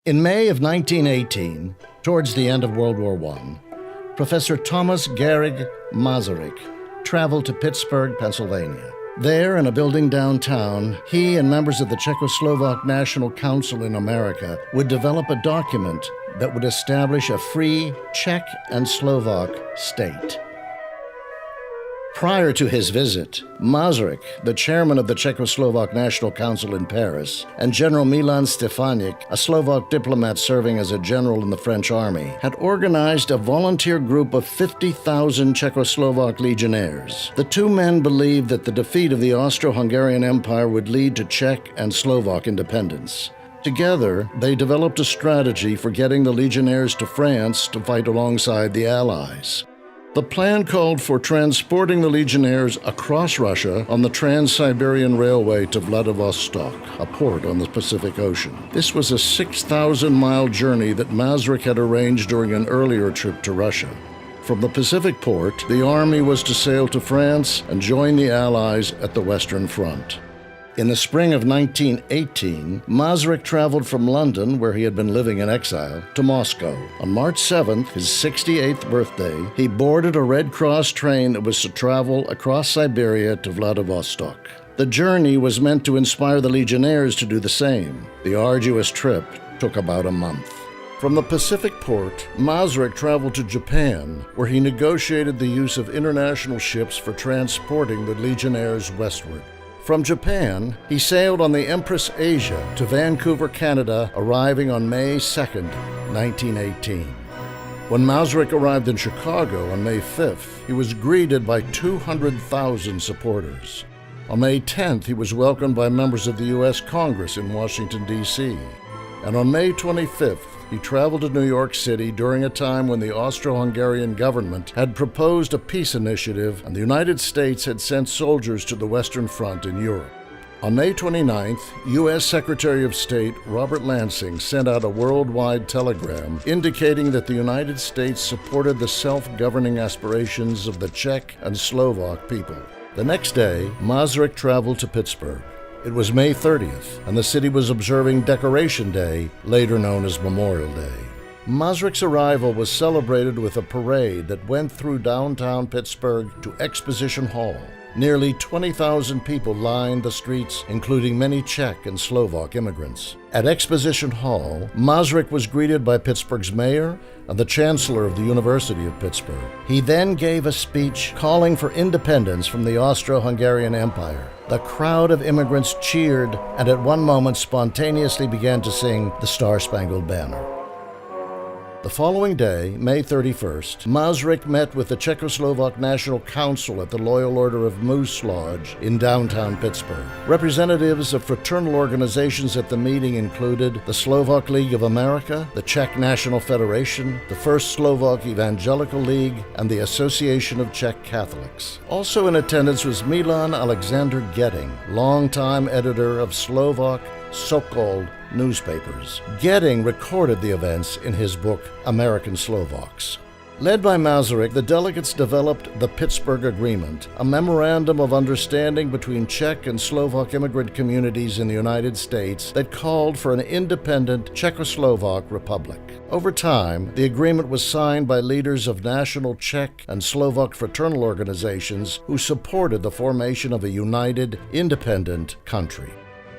In May of 1918, towards the end of World War I, Professor Tomas Garrigue Masaryk traveled to Pittsburgh, Pennsylvania. There, in a building downtown, he and members of the Czech-Slovak National Council in America would develop a document that would establish a free Czech and Slovak state. Prior to his visit, Masaryk, the chairman of the Czech-Slovak National Council in Paris, and General Milan Stefanik, a Slovak diplomat serving as a general in the French army, had organized a volunteer group of 50,000 Czechoslovak legionnaires. The two men believed that the defeat of the Austro-Hungarian Empire would lead to Czech and Slovak independence. Together, they developed a strategy for getting the legionnaires to France to fight alongside the Allies. The plan called for transporting the legionnaires across Russia on the Trans-Siberian Railway to Vladivostok, a port on the Pacific Ocean. This was a 6,000-mile journey that Masaryk had arranged during an earlier trip to Russia. From the Pacific port, the army was to sail to France and join the Allies at the Western Front. In the spring of 1918, Masaryk traveled from London, where he had been living in exile, to Moscow. On March 7th, his 68th birthday, he boarded a Red Cross train that was to travel across Siberia to Vladivostok. The journey was meant to inspire the legionnaires to do the same. The arduous trip took about a month. From the Pacific port, Masaryk traveled to Japan, where he negotiated the use of international ships for transporting the legionnaires westward. From Japan, he sailed on the Empress Asia to Vancouver, Canada, arriving on May 2nd, 1918. When Masaryk arrived in Chicago on May 5th, he was greeted by 200,000 supporters. On May 10th, he was welcomed by members of the U.S. Congress in Washington, D.C. And on May 25th, he traveled to New York City during a time when the Austro-Hungarian government had proposed a peace initiative and the United States had sent soldiers to the Western Front in Europe. On May 29th, U.S. Secretary of State Robert Lansing sent out a worldwide telegram indicating that the United States supported the self-governing aspirations of the Czech and Slovak people. The next day, Masaryk traveled to Pittsburgh. It was May 30th, and the city was observing Decoration Day, later known as Memorial Day. Masaryk's arrival was celebrated with a parade that went through downtown Pittsburgh to Exposition Hall. Nearly 20,000 people lined the streets, including many Czech and Slovak immigrants. At Exposition Hall, Masaryk was greeted by Pittsburgh's mayor and the chancellor of the University of Pittsburgh. He then gave a speech calling for independence from the Austro-Hungarian Empire. The crowd of immigrants cheered and at one moment spontaneously began to sing the Star-Spangled Banner. The following day, May 31st, Masaryk met with the Czechoslovak National Council at the Loyal Order of Moose Lodge in downtown Pittsburgh. Representatives of fraternal organizations at the meeting included the Slovak League of America, the Czech National Federation, the First Slovak Evangelical League, and the Association of Czech Catholics. Also in attendance was Milan Alexander Getting, longtime editor of Slovak so-called newspapers. Getting recorded the events in his book, American Slovaks. Led by Masaryk, the delegates developed the Pittsburgh Agreement, a memorandum of understanding between Czech and Slovak immigrant communities in the United States that called for an independent Czechoslovak republic. Over time, the agreement was signed by leaders of national Czech and Slovak fraternal organizations who supported the formation of a united, independent country.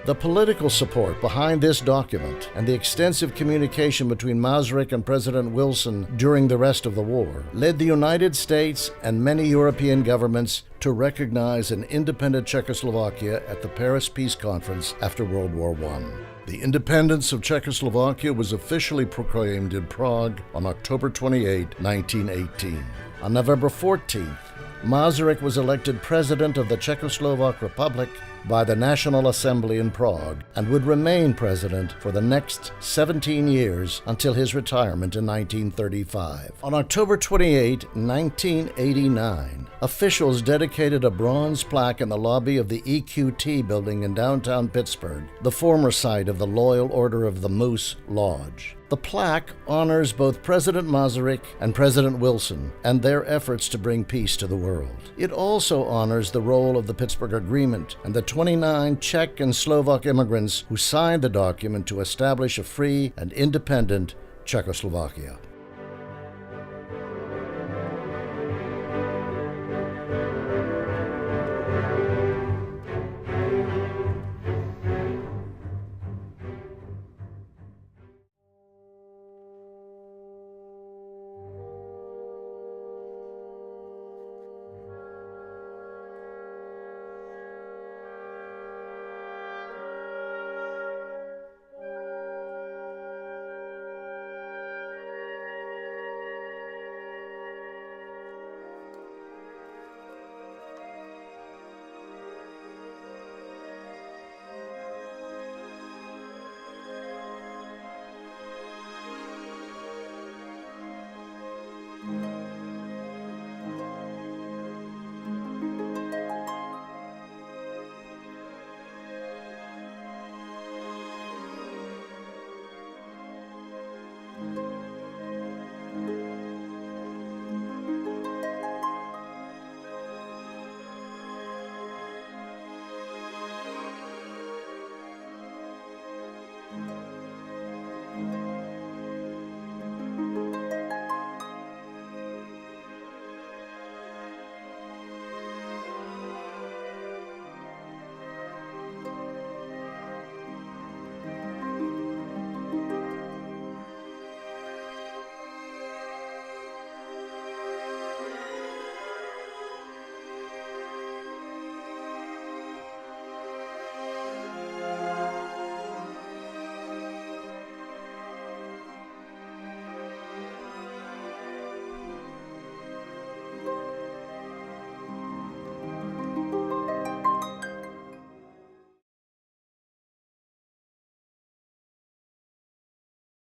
The political support behind this document and the extensive communication between Masaryk and President Wilson during the rest of the war led the United States and many European governments to recognize an independent Czechoslovakia at the Paris Peace Conference after World War I. The independence of Czechoslovakia was officially proclaimed in Prague on October 28, 1918. On November 14th, Masaryk was elected President of the Czechoslovak Republic by the National Assembly in Prague and would remain president for the next 17 years until his retirement in 1935. On October 28, 1989, officials dedicated a bronze plaque in the lobby of the EQT building in downtown Pittsburgh, the former site of the Loyal Order of the Moose Lodge. The plaque honors both President Masaryk and President Wilson and their efforts to bring peace to the world. It also honors the role of the Pittsburgh Agreement and the 29 Czech and Slovak immigrants who signed the document to establish a free and independent Czechoslovakia.